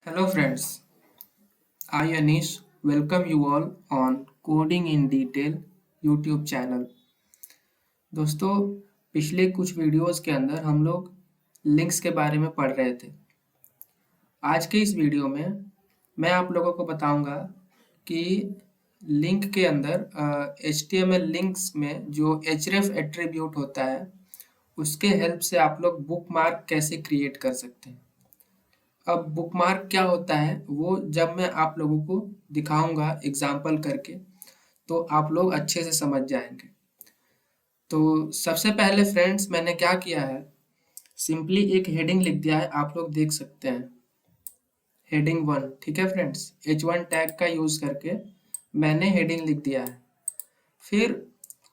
Hello friends, I Anish welcome you all on Coding in Detail YouTube channel। दोस्तों पिछले कुछ videos के अंदर हम लोग लिंक्स के बारे में पढ़ रहे थे। आज के इस वीडियो में मैं आप लोगों को बताऊंगा कि लिंक के अंदर HTML लिंक्स में जो href एट्रीब्यूट होता है उसके हेल्प से आप लोग बुकमार्क कैसे क्रिएट कर सकते हैं। अब बुकमार्क क्या होता है वो जब मैं आप लोगों को दिखाऊंगा एग्जाम्पल करके तो आप लोग अच्छे से समझ जाएंगे। तो सबसे पहले फ्रेंड्स मैंने क्या किया है, सिंपली एक हेडिंग लिख दिया है, आप लोग देख सकते हैं हेडिंग 1। ठीक है फ्रेंड्स, H1 टैग का यूज करके मैंने हेडिंग लिख दिया है। फिर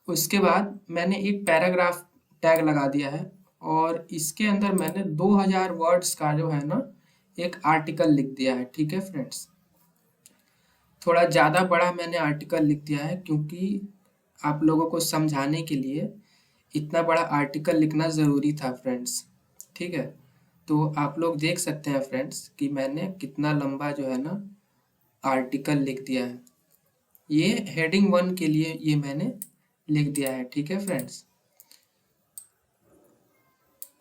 उसके बाद मैंने एक पैराग्राफ टैग लगा दिया है और इसके अंदर मैंने 2000 वर्ड्स का जो है ना एक आर्टिकल लिख दिया है। ठीक है फ्रेंड्स, थोड़ा ज़्यादा बड़ा मैंने आर्टिकल लिख दिया है क्योंकि आप लोगों को समझाने के लिए इतना बड़ा आर्टिकल लिखना ज़रूरी था फ्रेंड्स। ठीक है, तो आप लोग देख सकते हैं फ्रेंड्स कि मैंने कितना लंबा जो है ना आर्टिकल लिख दिया है। ये हेडिंग 1 के लिए ये मैंने लिख दिया है। ठीक है फ्रेंड्स,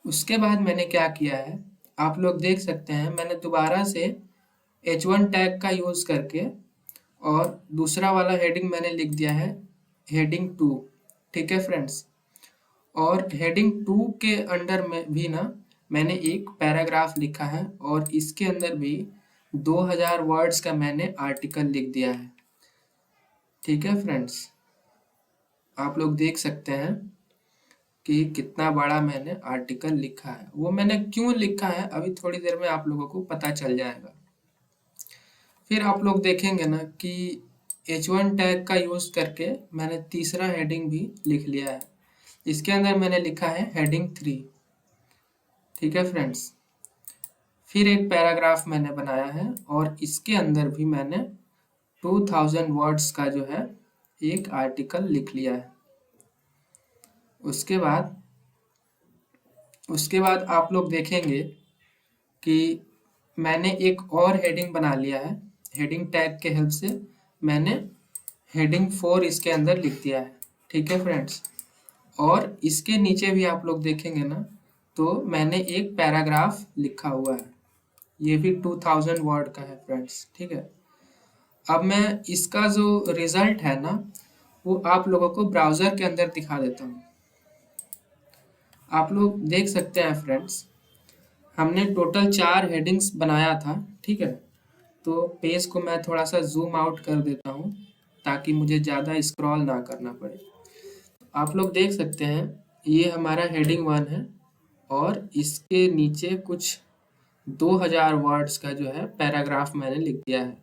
उसके बाद मैंने क्या किया है आप लोग देख सकते हैं, मैंने दोबारा से H1 टैग का यूज़ करके और दूसरा वाला हेडिंग मैंने लिख दिया है हेडिंग 2। ठीक है फ्रेंड्स, और हेडिंग 2 के अंडर में भी ना मैंने एक पैराग्राफ लिखा है और इसके अंदर भी 2000 वर्ड्स का मैंने आर्टिकल लिख दिया है। ठीक है फ्रेंड्स, आप लोग देख सकते हैं कि कितना बड़ा मैंने आर्टिकल लिखा है। वो मैंने क्यों लिखा है अभी थोड़ी देर में आप लोगों को पता चल जाएगा। फिर आप लोग देखेंगे ना कि H1 टैग का यूज़ करके मैंने तीसरा हेडिंग भी लिख लिया है। इसके अंदर मैंने लिखा है हेडिंग 3। ठीक है फ्रेंड्स, फिर एक पैराग्राफ मैंने बनाया है और इसके अंदर भी मैंने 2000 वर्ड्स का जो है एक आर्टिकल लिख लिया है। उसके बाद आप लोग देखेंगे कि मैंने एक और हेडिंग बना लिया है। हेडिंग टैग के हेल्प से मैंने हेडिंग 4 इसके अंदर लिख दिया है। ठीक है फ्रेंड्स, और इसके नीचे भी आप लोग देखेंगे ना तो मैंने एक पैराग्राफ लिखा हुआ है, ये भी 2000 वर्ड का है फ्रेंड्स। ठीक है, अब मैं इसका जो रिजल्ट है ना वो आप लोगों को ब्राउज़र के अंदर दिखा देता हूँ। आप लोग देख सकते हैं फ्रेंड्स, हमने टोटल 4 हेडिंग्स बनाया था। ठीक है, तो पेज को मैं थोड़ा सा जूम आउट कर देता हूँ ताकि मुझे ज़्यादा स्क्रॉल ना करना पड़े। आप लोग देख सकते हैं ये हमारा हेडिंग 1 है और इसके नीचे कुछ 2000 वर्ड्स का जो है पैराग्राफ मैंने लिख दिया है।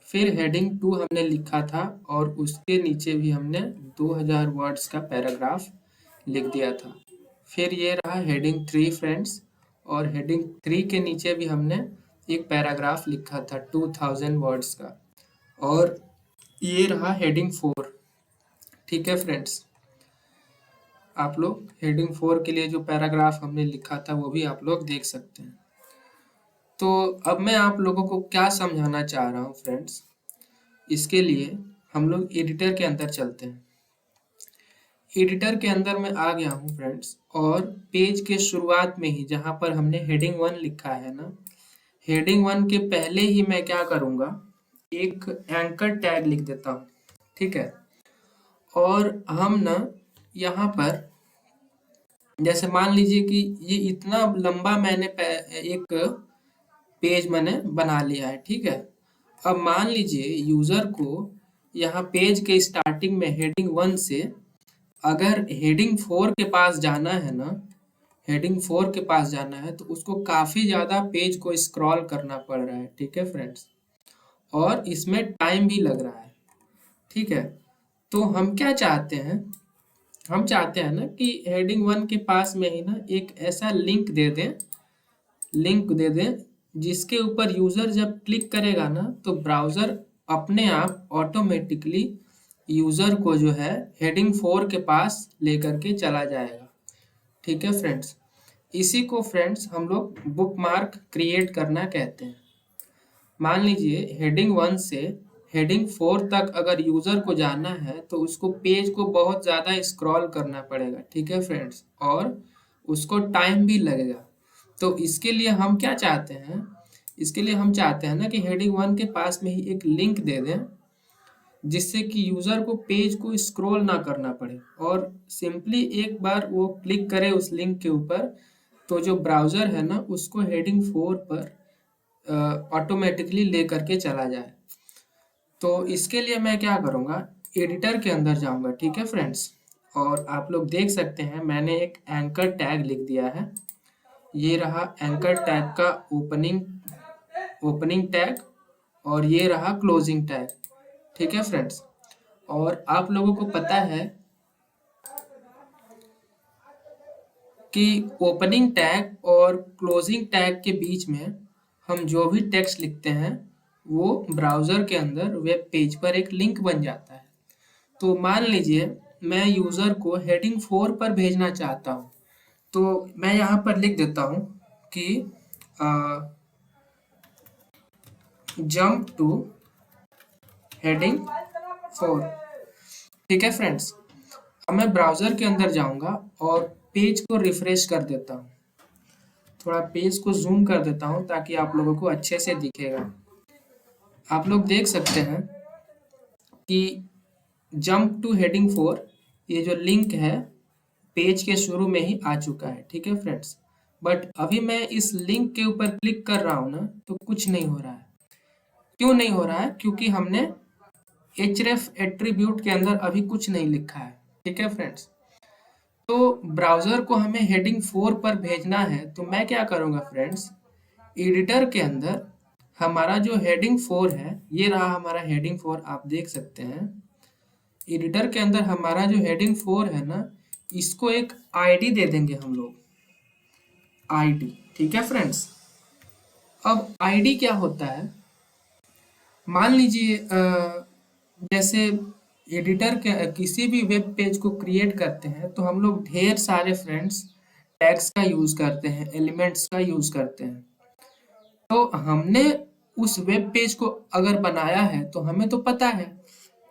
फिर हेडिंग 2 हमने लिखा था और उसके नीचे भी हमने 2000 वर्ड्स का पैराग्राफ लिख दिया था। फिर ये रहा हेडिंग 3 फ्रेंड्स, और हेडिंग 3 के नीचे भी हमने एक पैराग्राफ लिखा था 2000 वर्ड्स का, और ये रहा हेडिंग 4। ठीक है फ्रेंड्स, आप लोग हेडिंग 4 के लिए जो पैराग्राफ हमने लिखा था वो भी आप लोग देख सकते हैं। तो अब मैं आप लोगों को क्या समझाना चाह रहा हूँ फ्रेंड्स, इसके लिए हम लोग एडिटर के अंदर चलते हैं। एडिटर के अंदर मैं आ गया हूँ फ्रेंड्स, और पेज के शुरुआत में ही जहाँ पर हमने हेडिंग 1 लिखा है ना, हेडिंग 1 के पहले ही मैं क्या करूँगा, एक एंकर टैग लिख देता हूँ। ठीक है, और हम ना यहाँ पर जैसे मान लीजिए कि ये इतना लंबा मैंने एक पेज मैंने बना लिया है। ठीक है, अब मान लीजिए यूजर को यहाँ पेज के स्टार्टिंग में हेडिंग 1 से अगर हेडिंग 4 के पास जाना है ना, हेडिंग 4 के पास जाना है तो उसको काफी ज्यादा पेज को स्क्रॉल करना पड़ रहा है। ठीक है फ्रेंड्स, और इसमें टाइम भी लग रहा है। ठीक है, तो हम क्या चाहते हैं, हम चाहते हैं ना कि हेडिंग 1 के पास में ही ना एक ऐसा लिंक दे दें जिसके ऊपर यूजर जब क्लिक करेगा ना तो ब्राउजर अपने आप ऑटोमेटिकली यूजर को जो है हेडिंग 4 के पास लेकर के चला जाएगा। ठीक है फ्रेंड्स, इसी को फ्रेंड्स हम लोग बुकमार्क क्रिएट करना कहते हैं। मान लीजिए हेडिंग 1 से हेडिंग 4 तक अगर यूज़र को जाना है तो उसको पेज को बहुत ज़्यादा स्क्रॉल करना पड़ेगा, ठीक है फ्रेंड्स? और उसको टाइम भी लगेगा। तो इसके लिए हम क्या चाहते हैं? इसके लिए हम चाहते हैं ना कि हेडिंग 1 के पास में ही एक लिंक दे दें, जिससे कि यूज़र को पेज को स्क्रॉल ना करना पड़े और सिंपली एक बार वो क्लिक करे उस लिंक के ऊपर, तो जो ब्राउज़र है ना उसको हेडिंग 4 पर ऑटोमेटिकली ले करके चला जाए। तो इसके लिए मैं क्या करूँगा, एडिटर के अंदर जाऊँगा, ठीक है फ्रेंड्स? और आप लोग देख सकते हैं मैंने एक एंकर टैग लिख दिया है। ये रहा एंकर टैग का ओपनिंग ओपनिंग टैग और ये रहा क्लोजिंग टैग, ठीक है फ्रेंड्स? और आप लोगों को पता है कि ओपनिंग टैग और क्लोजिंग टैग के बीच में हम जो भी टेक्स्ट लिखते हैं वो ब्राउज़र के अंदर वेब पेज पर एक लिंक बन जाता है। तो मान लीजिए मैं यूज़र को हेडिंग 4 पर भेजना चाहता हूँ, तो मैं यहाँ पर लिख देता हूँ कि जंप टू हेडिंग 4, ठीक है फ्रेंड्स? अब मैं ब्राउज़र के अंदर जाऊँगा और पेज को रिफ्रेश कर देता हूँ। थोड़ा पेज को जूम कर देता हूँ ताकि आप लोगों को अच्छे से दिखेगा। आप लोग देख सकते हैं कि जंप टू हेडिंग 4 ये जो लिंक है पेज के शुरू में ही आ चुका है, ठीक है फ्रेंड्स? बट अभी मैं इस लिंक के ऊपर क्लिक कर रहा हूँ ना तो कुछ नहीं हो रहा है। क्यों नहीं हो रहा है? क्योंकि हमने href एट्रीब्यूट के अंदर अभी कुछ नहीं लिखा है, ठीक है फ्रेंड्स? तो ब्राउज़र को हमें हेडिंग 4 पर भेजना है तो मैं क्या करूँगा फ्रेंड्स, एडिटर के अंदर हमारा जो हेडिंग 4 है, ये रहा हमारा हेडिंग 4, आप देख सकते हैं। एडिटर के अंदर हमारा जो हेडिंग 4 है ना, इसको एक आईडी दे देंगे हम लोग, आईडी, ठीक है फ्रेंड्स? अब आईडी क्या होता है? मान लीजिए जैसे एडिटर के किसी भी वेब पेज को क्रिएट करते हैं तो हम लोग ढेर सारे फ्रेंड्स टैग्स का यूज़ करते हैं, एलिमेंट्स का यूज़ करते हैं। तो हमने उस वेब पेज को अगर बनाया है तो हमें तो पता है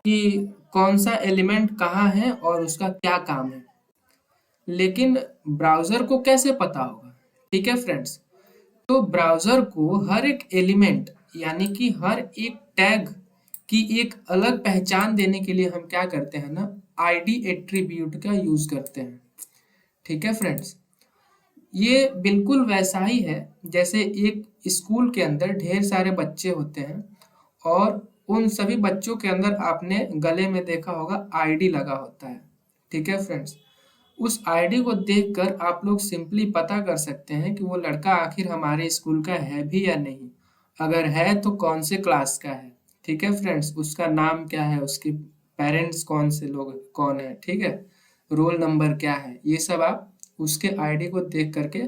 कि कौन सा एलिमेंट कहाँ है और उसका क्या काम है। लेकिन ब्राउज़र को कैसे पता होगा? ठीक है फ्रेंड्स? तो ब्राउज़र को हर एक एलिमेंट यानी कि हर एक टैग की एक अलग पहचान देने के लिए हम क्या करते हैं ना, आईडी एट्रीब्यूट का यूज़ करते हैं। ठीक है फ्रेंड्स? ये बिल्कुल वैसा ही है जैसे एक स्कूल के अंदर ढेर सारे बच्चे होते हैं और उन सभी बच्चों के अंदर आपने गले में देखा होगा आईडी लगा होता है। ठीक है फ्रेंड्स? उस आईडी को देखकर आप लोग सिंपली पता कर सकते हैं कि वो लड़का आखिर हमारे स्कूल का है भी या नहीं। अगर है तो कौन से क्लास का है। ठीक है फ्रेंड्स? उसका नाम क्या है, उसके पेरेंट्स कौन से लोग कौन है, ठीक है, रोल नंबर क्या है, ये सब आप उसके आईडी को देख करके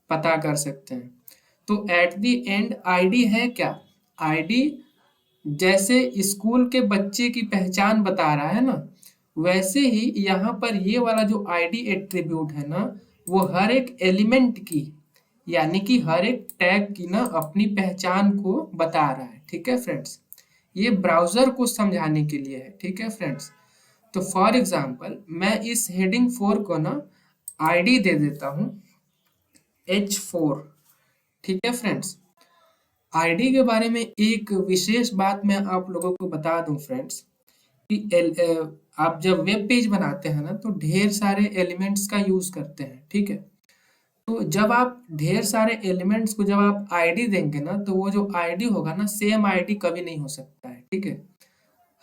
पता कर सकते हैं। तो एट द एंड आईडी है क्या? आईडी जैसे स्कूल के बच्चे की पहचान बता रहा है ना, वैसे ही यहाँ पर ये वाला जो आईडी एट्रीब्यूट है ना, वो हर एक एलिमेंट की यानी कि हर एक टैग की ना अपनी पहचान को बता रहा है। ठीक है फ्रेंड्स? ये ब्राउज़र को समझाने के लिए है। ठीक है फ्रेंड्स? तो फॉर एग्जांपल मैं इस हेडिंग 4 को ना आईडी दे देता हूँ H4। ठीक है फ्रेंड्स? आईडी के बारे में एक विशेष बात मैं आप लोगों को बता दूं फ्रेंड्स कि आप जब वेब पेज बनाते हैं ना तो ढेर सारे एलिमेंट्स का यूज़ करते हैं, ठीक है? तो जब आप ढेर सारे एलिमेंट्स को जब आप आईडी देंगे ना तो वो जो आईडी होगा ना सेम आईडी कभी नहीं हो सकता है, ठीक है?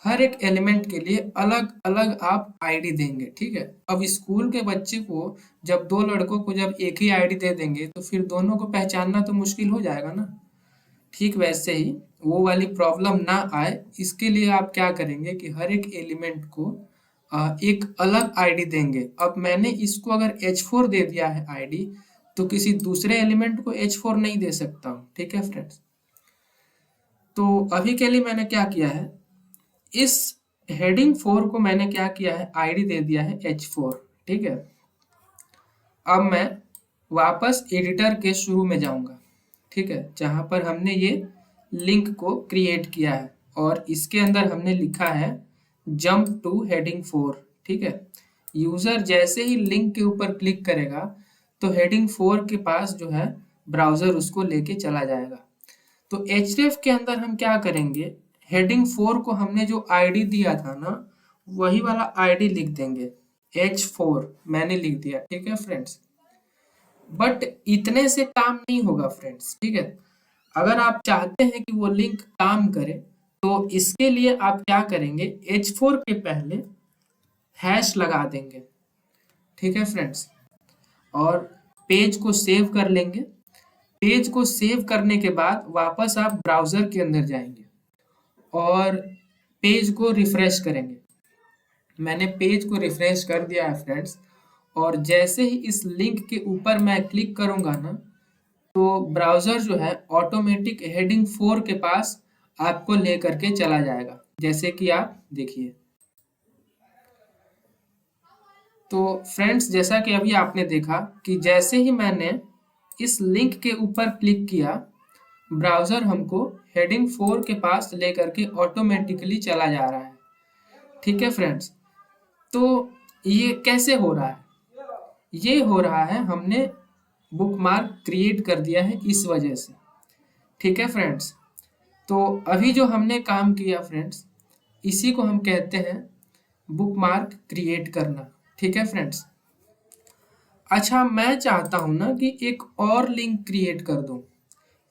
हर एक एलिमेंट के लिए अलग अलग आप आईडी देंगे, ठीक है? अब स्कूल के बच्चे को जब दो लड़कों को जब एक ही आईडी दे देंगे तो फिर दोनों को पहचानना तो मुश्किल हो जाएगा ना। ठीक वैसे ही वो वाली प्रॉब्लम ना आए इसके लिए आप क्या करेंगे कि हर एक एलिमेंट को एक अलग आईडी देंगे। अब मैंने इसको अगर H4 दे दिया है आईडी तो किसी दूसरे एलिमेंट को H4 नहीं दे सकता हूँ। ठीक है फ्रेंड्स? तो अभी के लिए मैंने क्या किया है, इस हेडिंग 4 को मैंने क्या किया है, आईडी दे दिया है H4। ठीक है? अब मैं वापस एडिटर के शुरू में जाऊंगा, ठीक है, जहां पर हमने ये लिंक को क्रिएट किया है और इसके अंदर हमने लिखा है जंप टू हेडिंग 4। ठीक है, यूजर जैसे ही लिंक के ऊपर क्लिक करेगा तो हेडिंग 4 के पास जो है ब्राउजर उसको लेके चला जाएगा। तो href के अंदर हम क्या करेंगे, हेडिंग 4 को हमने जो आईडी दिया था ना वही वाला आईडी लिख देंगे, h4 मैंने लिख दिया। ठीक है फ्रेंड्स, बट इतने से काम नहीं होगा फ्रेंड्स। ठीक है, अगर आप चाहते हैं कि वो लिंक काम करे तो इसके लिए आप क्या करेंगे, h4 के पहले हैश लगा देंगे। ठीक है फ्रेंड्स, और पेज को सेव कर लेंगे। पेज को सेव करने के बाद वापस आप ब्राउजर के अंदर जाएंगे और पेज को रिफ्रेश करेंगे। मैंने पेज को रिफ्रेश कर दिया है फ्रेंड्स, और जैसे ही इस लिंक के ऊपर मैं क्लिक करूंगा ना तो ब्राउजर जो है ऑटोमेटिक हेडिंग 4 के पास आपको लेकर के चला जाएगा, जैसे कि आप देखिए। तो फ्रेंड्स, जैसा कि अभी आपने देखा कि जैसे ही मैंने इस लिंक के ऊपर क्लिक किया ब्राउजर हमको हेडिंग 4 के पास लेकर के ऑटोमेटिकली चला जा रहा है। ठीक है फ्रेंड्स, तो ये कैसे हो रहा है, ये हो रहा है हमने बुकमार्क क्रिएट कर दिया है इस वजह से। ठीक है फ्रेंड्स, तो अभी जो हमने काम किया फ्रेंड्स इसी को हम कहते हैं बुकमार्क क्रिएट करना। ठीक है फ्रेंड्स, अच्छा मैं चाहता हूं ना कि एक और लिंक क्रिएट कर दूं।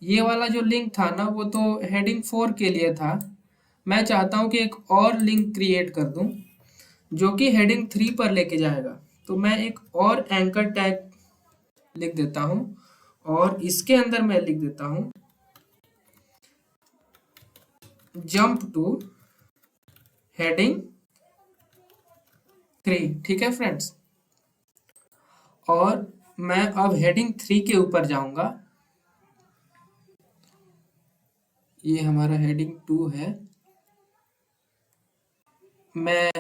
ये वाला जो लिंक था ना वो तो हेडिंग 4 के लिए था, मैं चाहता हूं कि एक और लिंक क्रिएट कर दूं जो कि हेडिंग 3 पर लेके जाएगा। तो मैं एक और एंकर टैग लिख देता हूं और इसके अंदर मैं लिख देता हूं जंप टू हेडिंग 3। ठीक है फ्रेंड्स, और मैं अब हेडिंग 3 के ऊपर जाऊंगा। ये हमारा हेडिंग 2 है, मैं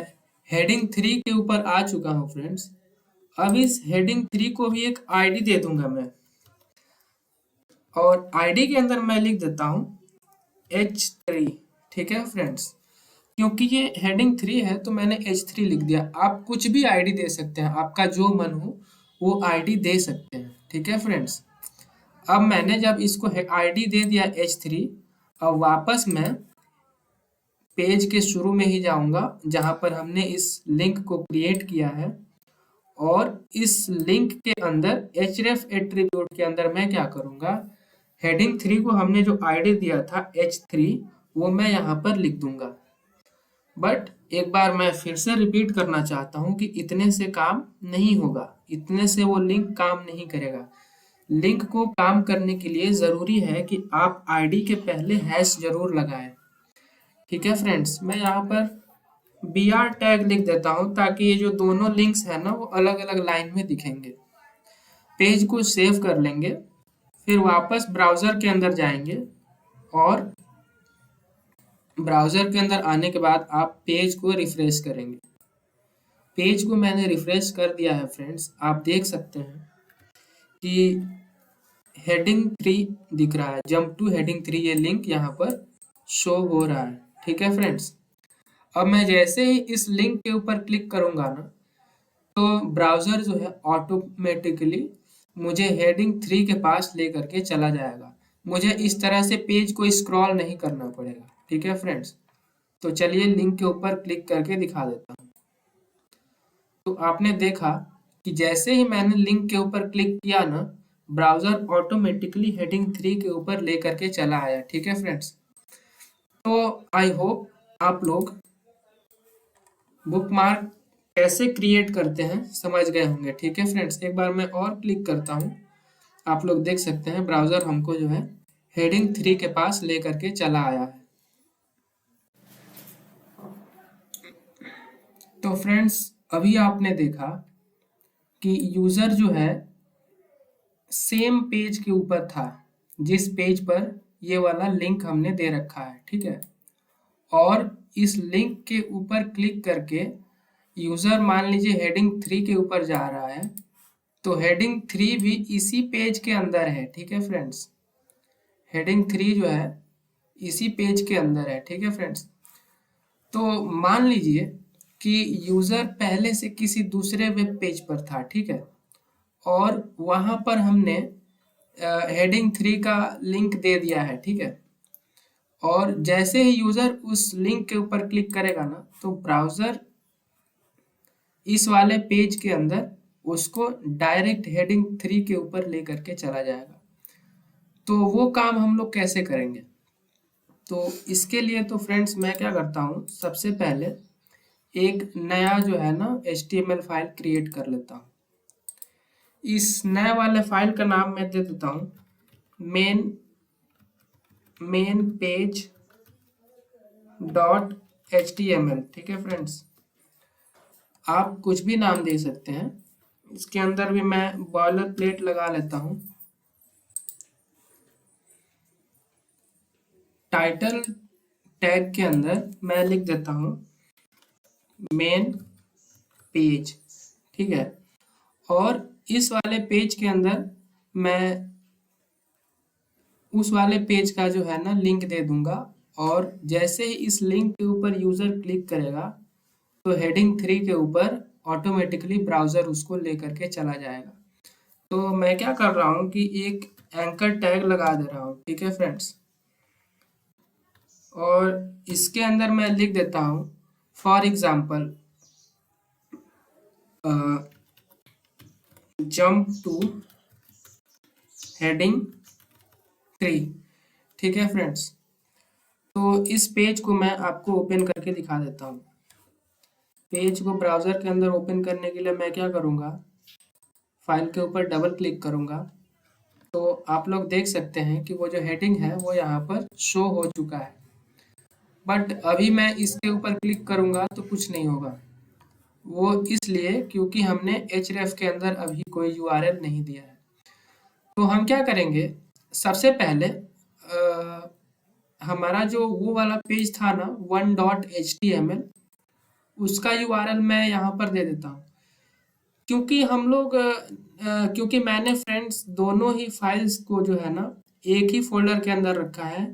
हेडिंग 3 के ऊपर आ चुका हूं फ्रेंड्स। अब इस हेडिंग 3 को भी एक आईडी दे दूंगा मैं, और आईडी के अंदर मैं लिख देता हूं h3। ठीक है फ्रेंड्स, क्योंकि ये हेडिंग 3 है तो मैंने h3 लिख दिया। आप कुछ भी आईडी दे सकते हैं, आपका जो मन हो वो आईडी दे सकते हैं। ठीक है फ्रेंड्स, अब मैंने जब इसको आईडी दे दिया h3, अब वापस मैं पेज के शुरू में ही जाऊंगा जहां पर हमने इस लिंक को क्रिएट किया है, और इस लिंक के अंदर href एट्रीब्यूट के अंदर मैं क्या करूंगा, हेडिंग 3 को हमने जो आईडी दिया था h3 वो मैं यहाँ पर लिख दूंगा। बट एक बार मैं फिर से रिपीट करना चाहता हूँ कि इतने से काम नहीं होगा, इतने से वो लिंक काम नहीं करेगा। लिंक को काम करने के लिए ज़रूरी है कि आप आईडी के पहले हैश जरूर लगाएं। ठीक है फ्रेंड्स, मैं यहाँ पर br टैग लिख देता हूँ ताकि ये जो दोनों लिंक्स हैं ना वो अलग अलग लाइन में दिखेंगे। पेज को सेव कर लेंगे, फिर वापस ब्राउज़र के अंदर जाएंगे, और ब्राउज़र के अंदर आने के बाद आप पेज को रिफ्रेश करेंगे। पेज को मैंने रिफ्रेश कर दिया है फ्रेंड्स, आप देख सकते हैं कि हेडिंग 3 दिख रहा है, जंप टू हेडिंग 3 ये लिंक यहाँ पर शो हो रहा है। ठीक है फ्रेंड्स, अब मैं जैसे ही इस लिंक के ऊपर क्लिक करूंगा ना तो ब्राउज़र जो है ऑटोमेटिकली मुझे हेडिंग 3 के पास लेकर के चला जाएगा। मुझे इस तरह से पेज को स्क्रॉल नहीं करना पड़ेगा। ठीक है फ्रेंड्स, तो चलिए लिंक के ऊपर क्लिक करके दिखा देता हूँ। तो आपने देखा कि जैसे ही मैंने लिंक के ऊपर क्लिक किया ना ब्राउज़र ऑटोमेटिकली हेडिंग 3 के ऊपर लेकर के चला आया। ठीक है फ्रेंड्स, तो आई होप आप लोग बुकमार्क कैसे क्रिएट करते हैं समझ गए होंगे। ठीक है फ्रेंड्स, एक बार मैं और क्लिक करता हूँ, आप लोग देख सकते हैं ब्राउज़र हमको जो है हेडिंग 3 के पास लेकर के चला आया है। तो फ्रेंड्स, अभी आपने देखा कि यूज़र जो है सेम पेज के ऊपर था जिस पेज पर ये वाला लिंक हमने दे रखा है। ठीक है, और इस लिंक के ऊपर क्लिक करके यूज़र मान लीजिए हेडिंग 3 के ऊपर जा रहा है, तो हेडिंग 3 भी इसी पेज के अंदर है। ठीक है फ्रेंड्स, हेडिंग 3 जो है इसी पेज के अंदर है, ठीक है फ्रेंड्स। तो मान लीजिए कि यूजर पहले से किसी दूसरे वेब पेज पर था, ठीक है, और वहां पर हमने हेडिंग 3 का लिंक दे दिया है, ठीक है। और जैसे ही यूजर उस लिंक के ऊपर क्लिक करेगा ना, तो ब्राउजर इस वाले पेज के अंदर उसको डायरेक्ट हेडिंग 3 के ऊपर लेकर के चला जाएगा। तो वो काम हम लोग कैसे करेंगे? तो इसके लिए तो फ्रेंड्स मैं क्या करता हूँ, सबसे पहले एक नया जो है ना HTML फाइल क्रिएट कर लेता हूँ। इस नए वाले फाइल का नाम मैं दे देता हूँ मेन पेज .html, ठीक है फ्रेंड्स। आप कुछ भी नाम दे सकते हैं। इसके अंदर भी मैं बॉयलर प्लेट लगा लेता हूँ। टाइटल टैग के अंदर मैं लिख देता हूँ मेन पेज, ठीक है। और इस वाले पेज के अंदर मैं उस वाले पेज का जो है ना लिंक दे दूंगा। और जैसे ही इस लिंक के ऊपर यूजर क्लिक करेगा, तो हेडिंग 3 के ऊपर ऑटोमेटिकली ब्राउजर उसको लेकर के चला जाएगा। तो मैं क्या कर रहा हूँ कि एक एंकर टैग लगा दे रहा हूँ, ठीक है फ्रेंड्स। और इसके अंदर मैं लिख देता हूँ for example jump two heading 3, ठीक है फ्रेंड्स। तो इस पेज को मैं आपको ओपन करके दिखा देता हूँ। पेज को ब्राउजर के अंदर ओपन करने के लिए मैं क्या करूँगा, फाइल के ऊपर डबल क्लिक करूँगा। तो आप लोग देख सकते हैं कि वो जो हेडिंग है वो यहाँ पर शो हो चुका है। बट अभी मैं इसके ऊपर क्लिक करूँगा तो कुछ नहीं होगा। वो इसलिए क्योंकि हमने href के अंदर अभी कोई URL नहीं दिया है। तो हम क्या करेंगे, सबसे पहले हमारा जो वो वाला पेज था ना 1.html, उसका URL मैं यहाँ पर दे देता हूँ। क्योंकि हम लोग क्योंकि मैंने फ्रेंड्स दोनों ही फाइल्स को जो है ना एक ही फोल्डर के अंदर रखा है,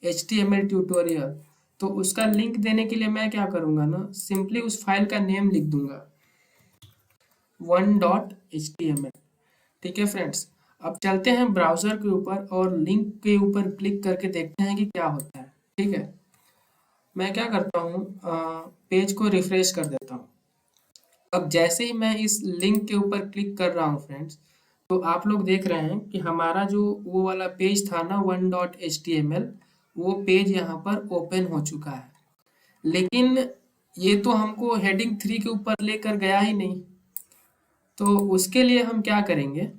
HTML ट्यूटोरियल। तो उसका लिंक देने के लिए मैं क्या करूँगा ना, सिंपली उस फाइल का नेम लिख दूंगा 1.html, ठीक है फ्रेंड्स। अब चलते हैं ब्राउज़र के ऊपर और लिंक के ऊपर क्लिक करके देखते हैं कि क्या होता है, ठीक है। मैं क्या करता हूँ, पेज को रिफ्रेश कर देता हूँ। अब जैसे ही मैं इस लिंक के ऊपर क्लिक कर रहा हूँ फ्रेंड्स, तो आप लोग देख रहे हैं कि हमारा जो वो वाला पेज था ना 1.html, वो पेज यहाँ पर ओपन हो चुका है। लेकिन ये तो हमको हेडिंग 3 के ऊपर लेकर गया ही नहीं। तो उसके लिए हम क्या करेंगे,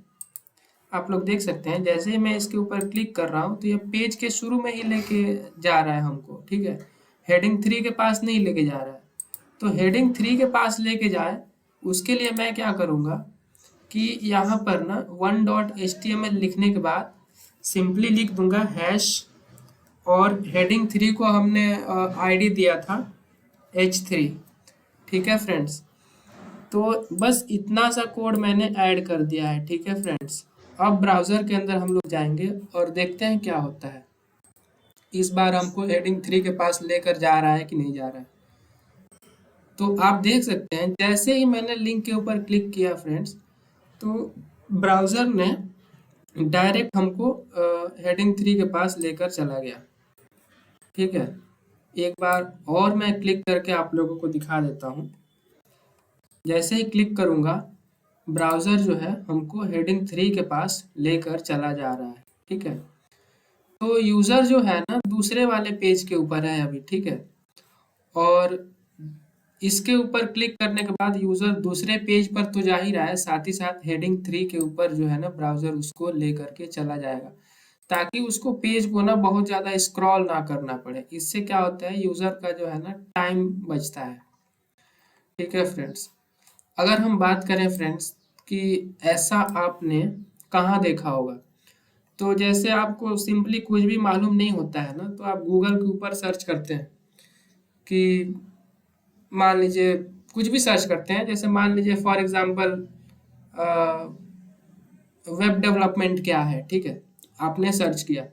आप लोग देख सकते हैं जैसे ही मैं इसके ऊपर क्लिक कर रहा हूँ तो ये पेज के शुरू में ही लेके जा रहा है हमको, ठीक है। हेडिंग 3 के पास नहीं लेके जा रहा है। तो हेडिंग 3 के पास लेके जाए, उसके लिए मैं क्या करूँगा कि यहाँ पर ना 1.html लिखने के बाद सिंपली लिख दूंगा हैश, और हेडिंग 3 को हमने आईडी दिया था h3, ठीक है फ्रेंड्स। तो बस इतना सा कोड मैंने ऐड कर दिया है, ठीक है फ्रेंड्स। अब ब्राउज़र के अंदर हम लोग जाएंगे और देखते हैं क्या होता है। इस बार हमको हेडिंग 3 के पास लेकर जा रहा है कि नहीं जा रहा है। तो आप देख सकते हैं जैसे ही मैंने लिंक के ऊपर क्लिक किया फ्रेंड्स, तो ब्राउज़र ने डायरेक्ट हमको हेडिंग 3 के पास लेकर चला गया, ठीक है। एक बार और मैं क्लिक करके आप लोगों को दिखा देता हूँ। जैसे ही क्लिक करूँगा, ब्राउज़र जो है हमको हेडिंग 3 के पास लेकर चला जा रहा है, ठीक है। तो यूज़र जो है ना दूसरे वाले पेज के ऊपर है अभी, ठीक है। और इसके ऊपर क्लिक करने के बाद यूज़र दूसरे पेज पर तो जा ही रहा है, साथ ही साथ हेडिंग 3 के ऊपर जो है ना ब्राउज़र उसको ले करके चला जाएगा, ताकि उसको पेज को ना बहुत ज़्यादा स्क्रॉल ना करना पड़े। इससे क्या होता है, यूज़र का जो है ना टाइम बचता है, ठीक है फ्रेंड्स। अगर हम बात करें फ्रेंड्स कि ऐसा आपने कहाँ देखा होगा, तो जैसे आपको सिंपली कुछ भी मालूम नहीं होता है ना, तो आप गूगल के ऊपर सर्च करते हैं कि मान लीजिए कुछ भी सर्च करते हैं, जैसे मान लीजिए फॉर एग्जांपल वेब डेवलपमेंट क्या है, ठीक है, आपने सर्च किया।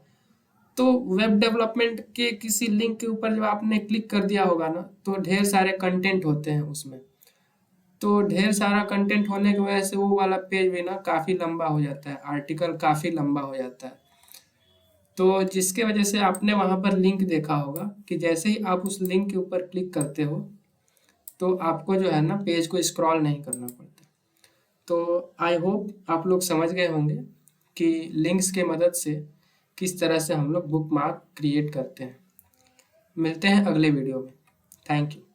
तो वेब डेवलपमेंट के किसी लिंक के ऊपर जब आपने क्लिक कर दिया होगा ना, तो ढेर सारे कंटेंट होते हैं उसमें। तो ढेर सारा कंटेंट होने की वजह से वो वाला पेज भी ना काफ़ी लंबा हो जाता है, आर्टिकल काफ़ी लंबा हो जाता है। तो जिसके वजह से आपने वहाँ पर लिंक देखा होगा कि जैसे ही आप उस लिंक के ऊपर क्लिक करते हो, तो आपको जो है ना पेज को स्क्रॉल नहीं करना पड़ता। तो आई होप आप लोग समझ गए होंगे कि लिंक्स के मदद से किस तरह से हम लोग बुकमार्क क्रिएट करते हैं। मिलते हैं अगले वीडियो में। Thank you.